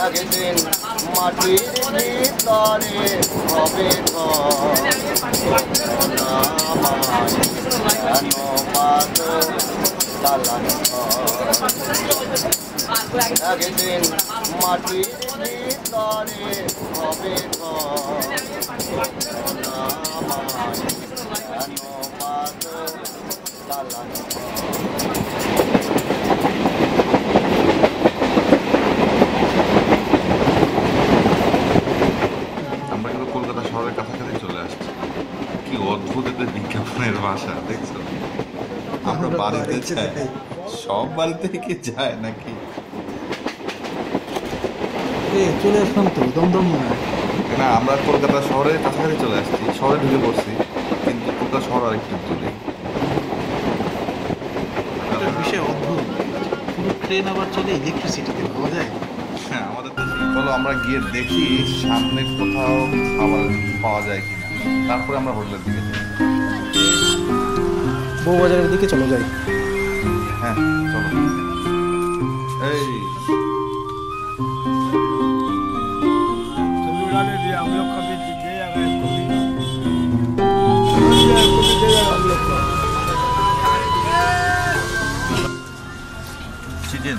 একদিন মাটির ভিতরে হবে একদিন মাটির ভিতরে হবে আমরা কিন্তু কলকাতা শহরের কাছাকাছি চলে আসছি। কি অদ্ভুত একটা বিজ্ঞাপনের ভাষা দেখছো। আমরা বাড়িতে যাই, সব বাড়িতে কি যায় নাকি? চলে আসলাম তো দমদম না, আমরা কলকাতা শহরের কাছাকাছি চলে আসছি, শহরে ঢুকে পড়ছি, কিন্তু কলকাতা শহর আর একটু দূরে। বিষয় অদ্ভুত, পুরো ট্রেন আবার চলে ইলেকট্রিসিটিতে, ভাবা যায়? হ্যাঁ, আমাদের দেশে। চলো আমরা গিয়ে দেখি সামনে কোথাও খাবার পাওয়া যায় কিনা, তারপরে আমরা হোটেলের দিকে যাই। বউবাজারের দিকে চলে যাই। হ্যাঁ চলো। এই हम लोग कभी दे अगर कभी दे हम लोग को চিকেন। চিকেন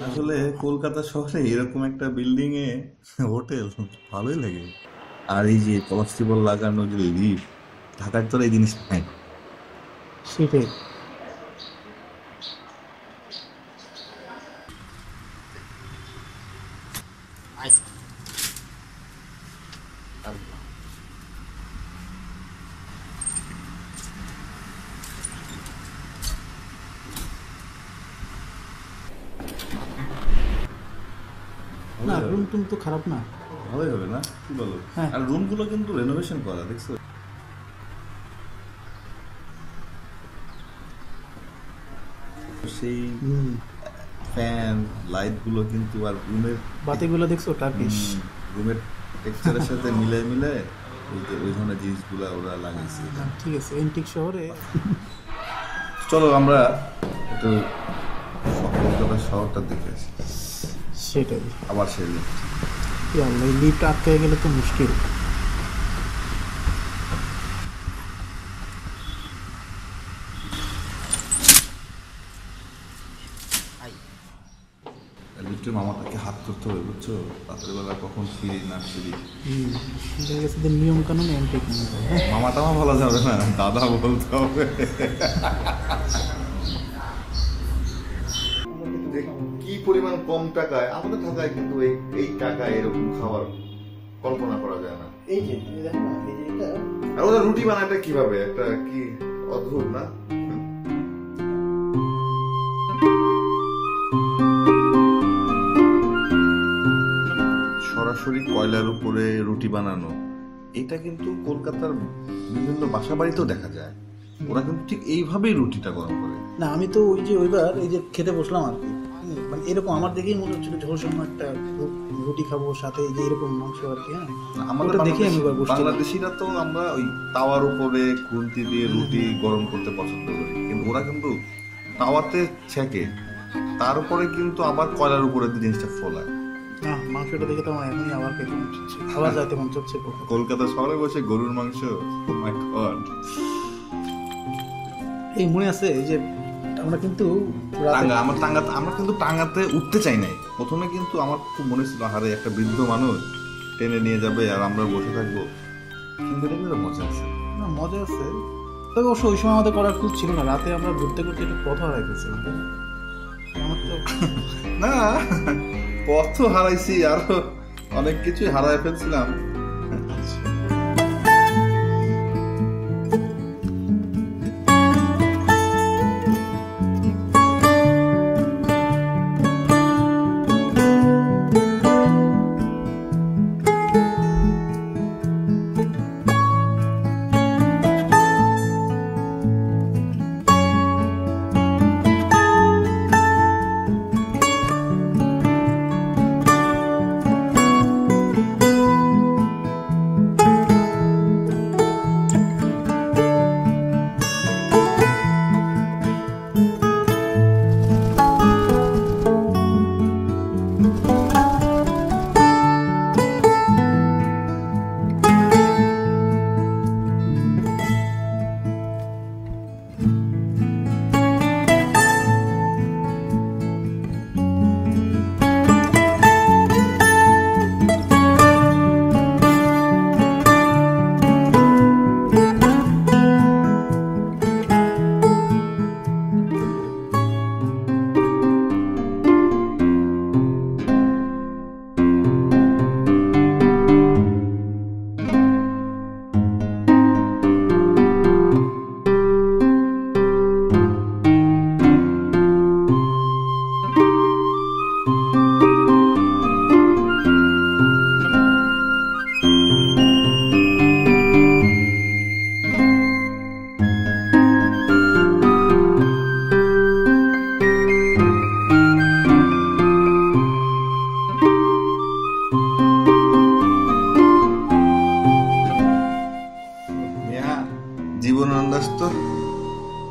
আসলে কলকাতা শহরে এরকম একটা বিল্ডিং এ হোটেল ভালোই লাগে। আর এই যে কনস্টেবল লাগানো যে লিফট, ঢাকার তো এই জিনিস নাই। সেটাই। না, রুম টুম তো খারাপ না, ভালোই হবে না, কি বলো? হ্যাঁ। আর রুম গুলো কিন্তু রেনোভেশন করা, দেখছো? সেই ফ্যান লাইট গুলো কিন্তু আর রুমের বাতিগুলো দেখছো টার্কিশ, রুমের টেক্সচারের সাথে মিলে মিলে ওই ধরনের জিনিসগুলো ওরা লাগিয়েছে। ঠিক আছে, এন্টিক শহরে। চলো আমরা একটু কলকাতা শহরটা দেখে আসি। সেটাই। আবার সেই লিফট আটকে গেলে তো মুশকিল। লিফটের মামাটাকে হাত করতে হবে, বুঝছো? রাতের বেলা কখন ফিরি না ফিরি দেখা গেছে যে নিয়ম কানুন এন্ট্রি কিনতে হবে। মামা টামা বলা যাবে না, দাদা বলতে হবে। কি পরিমাণ কম টাকায় আমাদের ঢাকায় কিন্তু এই টাকায় এরকম খাবার কল্পনা করা যায় না। এই যে আর ওদের রুটি বানাটা কিভাবে, একটা কি অদ্ভুত না? সরাসরি কয়লার উপরে রুটি বানানো, এটা কিন্তু কলকাতার বিভিন্ন বাসা বাড়িতেও দেখা যায়। ওরা কিন্তু ঠিক এইভাবেই রুটিটা গরম করে। না আমি তো ওই যে ওইবার এই যে খেতে বসলাম আর কি, মানে এরকম আমার দেখেই মনে হচ্ছিল ঝোল সম একটা রুটি খাবো সাথে এই যে এরকম মাংস আর কি। হ্যাঁ আমাদের ওটা দেখে আমি বাংলাদেশিরা তো আমরা ওই তাওয়ার উপরে খুন্তি দিয়ে রুটি গরম করতে পছন্দ করি, কিন্তু ওরা কিন্তু তাওয়াতে ছেঁকে তার উপরে কিন্তু আবার কয়লার উপরে জিনিসটা ফোলায়। না মাংসটা দেখে তো আমার এখনই আবার খেতে মন চাচ্ছে, আবার যাইতে মন চাচ্ছে। কলকাতা শহরে বসে গরুর মাংস, oh my God! এই মনে আছে এই যে আমরা কিন্তু আমরা কিন্তু টাঙ্গাতে উঠতে চাই নাই প্রথমে, কিন্তু আমার খুব মনে ছিল হারে একটা বৃদ্ধ মানুষ টেনে নিয়ে যাবে আর আমরা বসে থাকবো, কিন্তু এটা কিন্তু মজা আছে। না মজা আছে, তবে অবশ্য ওই সময় আমাদের করার খুব ছিল না, রাতে আমরা ঘুরতে ঘুরতে একটু পথ হারাই গেছিলাম। আমার তো না পথ হারাইছি, আরো অনেক কিছুই হারাই ফেলছিলাম।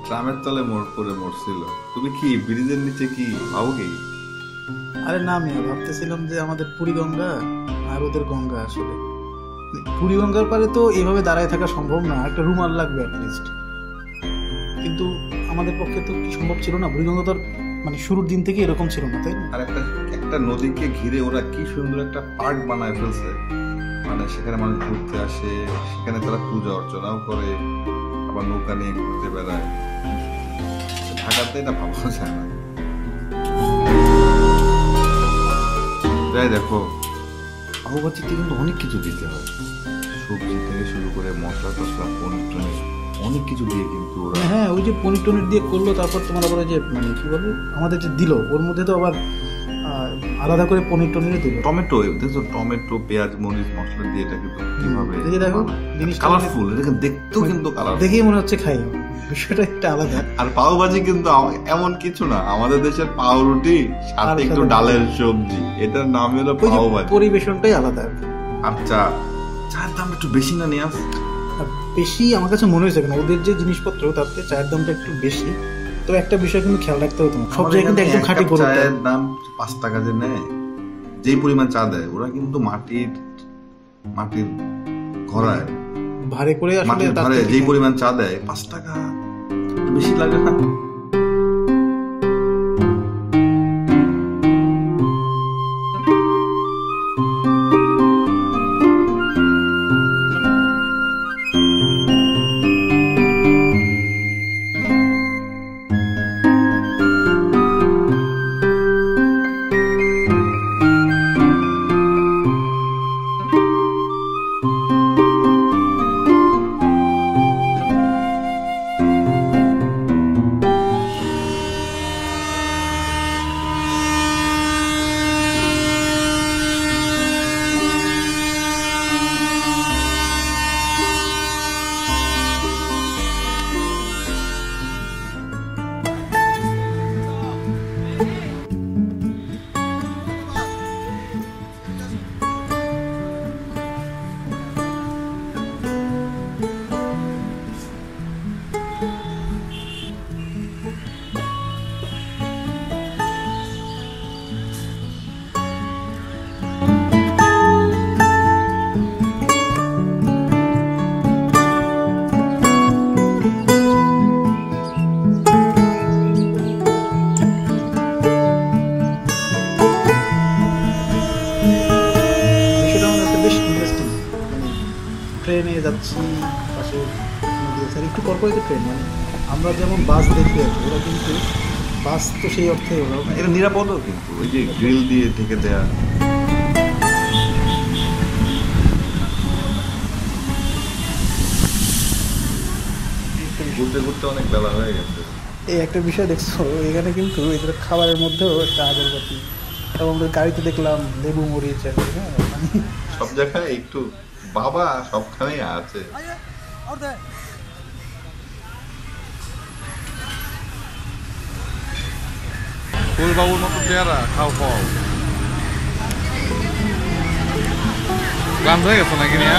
ট্রামের তলে মোড় করে মরছিল। তুমি কি ব্রিজের নিচে কি পাবো কি? আরে না আমি ভাবতেছিলাম যে আমাদের পুরী গঙ্গা আর ওদের গঙ্গা, আসলে পুরী গঙ্গার পারে তো এভাবে দাঁড়ায় থাকা সম্ভব না, একটা রুমাল লাগবে অ্যাটলিস্ট, কিন্তু আমাদের পক্ষে তো সম্ভব ছিল না। বুড়িগঙ্গা তো মানে শুরুর দিন থেকে এরকম ছিল না, তাই না? আর একটা নদীকে ঘিরে ওরা কি সুন্দর একটা পার্ক বানায় ফেলছে, মানে সেখানে মানুষ ঘুরতে আসে, সেখানে তারা পূজা অর্চনাও করে, আবার নৌকা নিয়ে ঘুরতে বেড়ায়। ঢাকাতে এটা ভাবা যায় না। তাই দেখো পাউভাজিতে কিন্তু অনেক কিছু দিতে হয়, সবজি থেকে শুরু করে মশলা টসলা পনির টনির অনেক কিছু দিয়ে কিন্তু ওরা। হ্যাঁ ওই যে পনির টনির দিয়ে করলো, তারপর তোমার আবার ওই যে মানে কি বলবো আমাদের যে দিল ওর মধ্যে তো আবার আলাদা করে পনির টনির দিল, টমেটো দেখো, টমেটো পেঁয়াজ মরিচ মশলা দিয়ে এটা কিন্তু কিভাবে দেখো জিনিস কালারফুল, এটা দেখতেও কিন্তু কালারফুল, দেখেই মনে হচ্ছে খাই, বিষয়টা একটা আলাদা। আর পাউভাজি কিন্তু এমন কিছু না, আমাদের দেশের পাউরুটি সাথে একটু ডালের সবজি, এটার নাম হলো পাউভাজি, পরিবেশনটাই আলাদা। আচ্ছা চায়ের দাম একটু বেশি না নিয়ে আস? বেশি আমার কাছে মনে হয়েছে, কেন ওদের যে জিনিসপত্র তাতে চায়ের দামটা একটু বেশি, তো একটা বিষয় কিন্তু খেয়াল রাখতে হবে তোমার, সব জায়গায় কিন্তু একদম খাঁটি গরুর চায়ের দাম 5 টাকা যে নেয়, যেই পরিমাণ চা দেয় ওরা কিন্তু মাটির ঘরায় ভারে করে, মাটির ঘরে যেই পরিমাণ চা দেয় 5 টাকা বেশি লাগে না? ট্রেনে যাচ্ছি, পাশে নদী আছে, আর একটু পরপরই তো ট্রেন। মানে আমরা যেমন বাস দেখি আর কি, ওরা কিন্তু বাস তো সেই অর্থে ওরা এটা নিরাপদও কিন্তু, ওই যে গ্রিল দিয়ে ঢেকে দেয়া। ঘুরতে ঘুরতে অনেক বেলা হয়ে গেছে। এই একটা বিষয় দেখছো, এখানে কিন্তু এদের খাবারের মধ্যেও একটা আগরবাতি, এবং আমাদের গাড়িতে দেখলাম লেবু মরিচ আর কি, হ্যাঁ মানে সব জায়গায় একটু বাবা সবখানেই আছে। ফুলবাবুর মতো পেয়ারা খাও খাও। ক্লান্ত হয়ে গেছো নাকি নিয়ে?